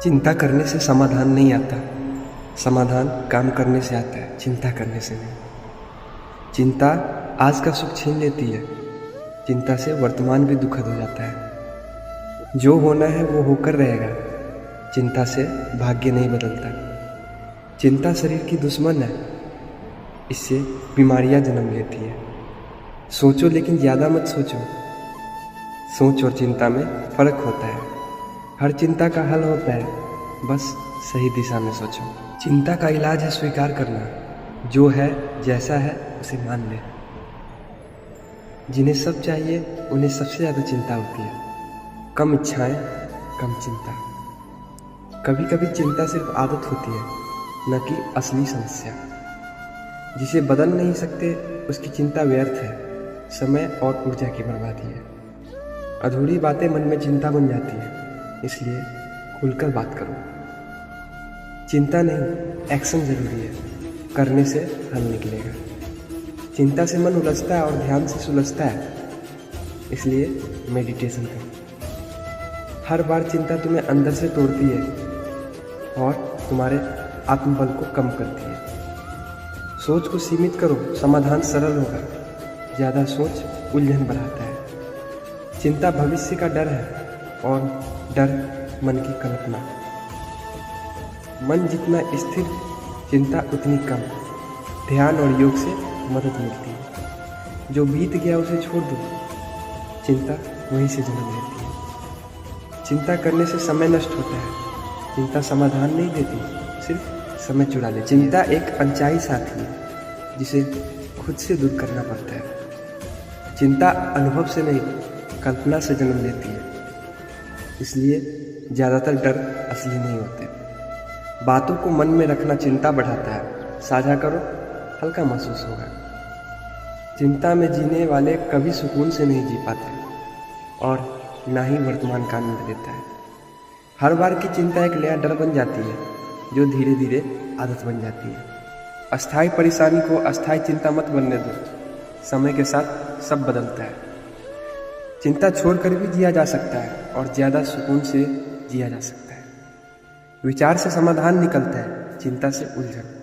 चिंता करने से समाधान नहीं आता। समाधान काम करने से आता है, चिंता करने से नहीं। चिंता आज का सुख छीन लेती है। चिंता से वर्तमान भी दुखद हो जाता है। जो होना है वो होकर रहेगा। चिंता से भाग्य नहीं बदलता। चिंता शरीर की दुश्मन है। इससे बीमारियां जन्म लेती है। सोचो लेकिन ज़्यादा मत सोचो। सोच और चिंता में फ़र्क होता है। हर चिंता का हल होता है, बस सही दिशा में सोचो। चिंता का इलाज है स्वीकार करना। जो है जैसा है उसे मान ले। जिन्हें सब चाहिए उन्हें सबसे ज़्यादा चिंता होती है। कम इच्छाएं, कम चिंता। कभी कभी चिंता सिर्फ आदत होती है, न कि असली समस्या। जिसे बदल नहीं सकते उसकी चिंता व्यर्थ है, समय और ऊर्जा की बर्बादी है। अधूरी बातें मन में चिंता बन जाती है, इसलिए खुलकर बात करो। चिंता नहीं, एक्शन जरूरी है। करने से हल निकलेगा। चिंता से मन उलझता है और ध्यान से सुलझता है, इसलिए मेडिटेशन करो। हर बार चिंता तुम्हें अंदर से तोड़ती है और तुम्हारे आत्मबल को कम करती है। सोच को सीमित करो, समाधान सरल होगा। ज़्यादा सोच उलझन बढ़ाता है। चिंता भविष्य का डर है और डर मन की कल्पना। मन जितना स्थिर, चिंता उतनी कम। ध्यान और योग से मदद मिलती है। जो बीत गया उसे छोड़ दो, चिंता वहीं से जन्म लेती है। चिंता करने से समय नष्ट होता है। चिंता समाधान नहीं देती, सिर्फ समय चुरा लेती है। चिंता एक अनचाही साथी है जिसे खुद से दूर करना पड़ता है। चिंता अनुभव से नहीं, कल्पना से जन्म लेती है। इसलिए ज़्यादातर डर असली नहीं होते। बातों को मन में रखना चिंता बढ़ाता है। साझा करो, हल्का महसूस होगा। चिंता में जीने वाले कभी सुकून से नहीं जी पाते और ना ही वर्तमान का आनंद लेता है। हर बार की चिंता एक नया डर बन जाती है, जो धीरे धीरे आदत बन जाती है। अस्थायी परेशानी को अस्थायी चिंता मत बनने दो। समय के साथ सब बदलता है। चिंता छोड़कर भी जिया जा सकता है और ज़्यादा सुकून से जिया जा सकता है। विचार से समाधान निकलता है, चिंता से उलझन।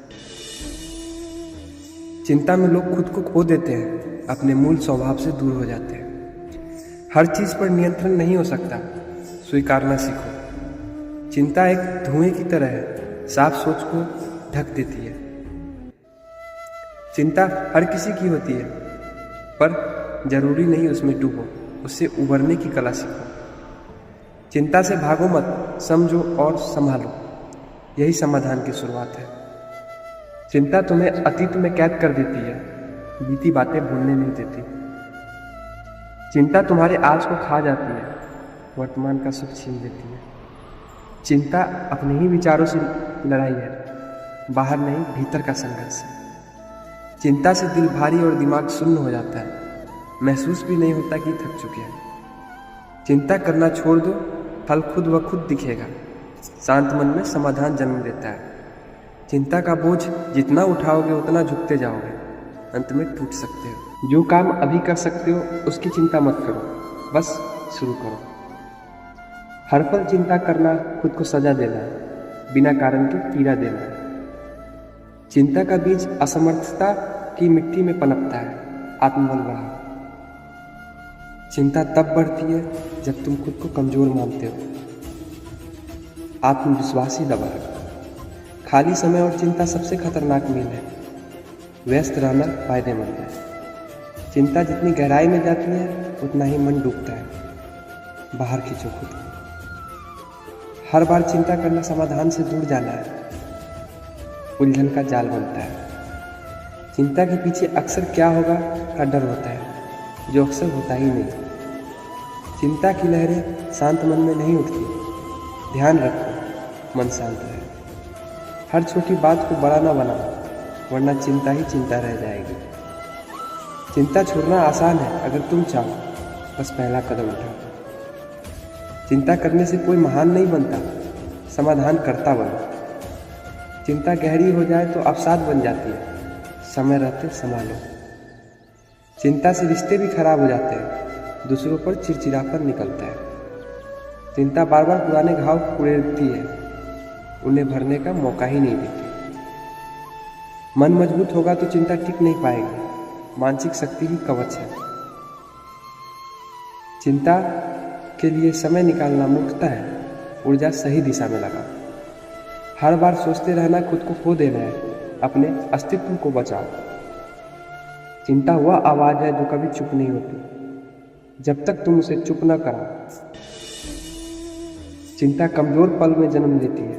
चिंता में लोग खुद को खो देते हैं, अपने मूल स्वभाव से दूर हो जाते हैं। हर चीज़ पर नियंत्रण नहीं हो सकता, स्वीकारना सीखो। चिंता एक धुएं की तरह है, साफ सोच को ढक देती है। चिंता हर किसी की होती है, पर जरूरी नहीं उसमें डूबो। उससे उबरने की कला सीखो। चिंता से भागो मत, समझो और संभालो। यही समाधान की शुरुआत है। चिंता तुम्हें अतीत में कैद कर देती है, बीती बातें भूलने नहीं देती। चिंता तुम्हारे आज को खा जाती है, वर्तमान का सुख छीन लेती है। चिंता अपने ही विचारों से लड़ाई है, बाहर नहीं भीतर का संघर्ष है। चिंता से दिल भारी और दिमाग शून्य हो जाता है। महसूस भी नहीं होता कि थक चुके हैं। चिंता करना छोड़ दो, फल खुद ब खुद दिखेगा। शांत मन में समाधान जन्म लेता है। चिंता का बोझ जितना उठाओगे उतना झुकते जाओगे, अंत में टूट सकते हो। जो काम अभी कर सकते हो उसकी चिंता मत करो, बस शुरू करो। हर पल चिंता करना खुद को सजा देना है, बिना कारण के पीड़ा देना है। चिंता का बीज असमर्थता की मिट्टी में पनपता है। आत्मबल बढ़ाओ। चिंता तब बढ़ती है जब तुम खुद को कमजोर मानते हो। आत्मविश्वास ही दबा है। खाली समय और चिंता सबसे खतरनाक मील है। व्यस्त रहना फायदेमंद है। चिंता जितनी गहराई में जाती है उतना ही मन डूबता है। बाहर खींचो खुद को। हर बार चिंता करना समाधान से दूर जाना है। उलझन का जाल बनता है। चिंता के पीछे अक्सर क्या होगा का डर होता है, जो अक्सर होता ही नहीं। चिंता की लहरें शांत मन में नहीं उठती। ध्यान रखो, मन शांत रहे। हर छोटी बात को बड़ा ना बनाओ, वरना चिंता ही चिंता रह जाएगी। चिंता छोड़ना आसान है अगर तुम चाहो, बस पहला कदम उठाओ। चिंता करने से कोई महान नहीं बनता, समाधान करता बनो। चिंता गहरी हो जाए तो अवसाद बन जाती है, समय रहते संभालो। चिंता से रिश्ते भी खराब हो जाते हैं, दूसरों पर चिड़चिड़ापन निकलता है। चिंता बार बार पुराने घाव कुड़ेलती है, उन्हें भरने का मौका ही नहीं देती। मन मजबूत होगा तो चिंता टिक नहीं पाएगी। मानसिक शक्ति ही कवच है। चिंता के लिए समय निकालना मूर्खता है। ऊर्जा सही दिशा में लगा। हर बार सोचते रहना खुद को खो देना है। अपने अस्तित्व को बचाओ। चिंता वह आवाज है जो कभी चुप नहीं होती जब तक तुम उसे चुप न कराओ। चिंता कमजोर पल में जन्म लेती है,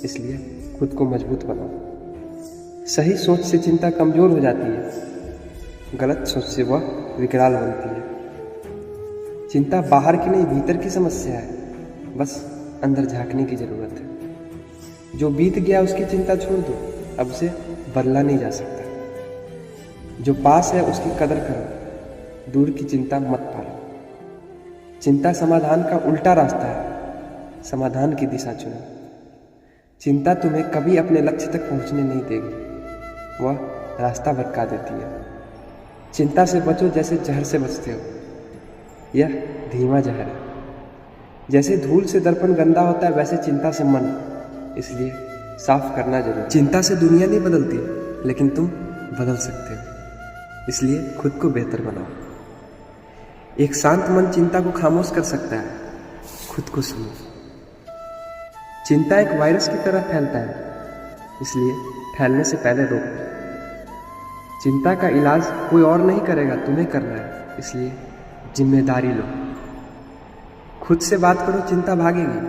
इसलिए खुद को मजबूत बनाओ। सही सोच से चिंता कमजोर हो जाती है, गलत सोच से वह विकराल बनती है। चिंता बाहर की नहीं भीतर की समस्या है, बस अंदर झांकने की जरूरत है। जो बीत गया उसकी चिंता छोड़ दो, अब उसे बदला नहीं जा सकता। जो पास है उसकी कदर करो, दूर की चिंता मत पालो। चिंता समाधान का उल्टा रास्ता है, समाधान की दिशा चुनो। चिंता तुम्हें कभी अपने लक्ष्य तक पहुंचने नहीं देगी, वह रास्ता भटका देती है। चिंता से बचो जैसे जहर से बचते हो, यह धीमा जहर है। जैसे धूल से दर्पण गंदा होता है वैसे चिंता से मन, इसलिए साफ करना जरूरी। चिंता से दुनिया नहीं बदलती, लेकिन तुम बदल सकते हो, इसलिए खुद को बेहतर बनाओ। एक शांत मन चिंता को खामोश कर सकता है। खुद को सुनो। चिंता एक वायरस की तरह फैलता है, इसलिए फैलने से पहले रोको। चिंता का इलाज कोई और नहीं करेगा, तुम्हें करना है, इसलिए जिम्मेदारी लो। खुद से बात करो, चिंता भागेगी।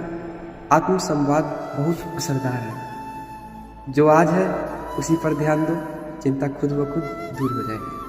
आत्म संवाद बहुत असरदार है। जो आज है उसी पर ध्यान दो, चिंता खुद ब खुद दूर हो जाएगी।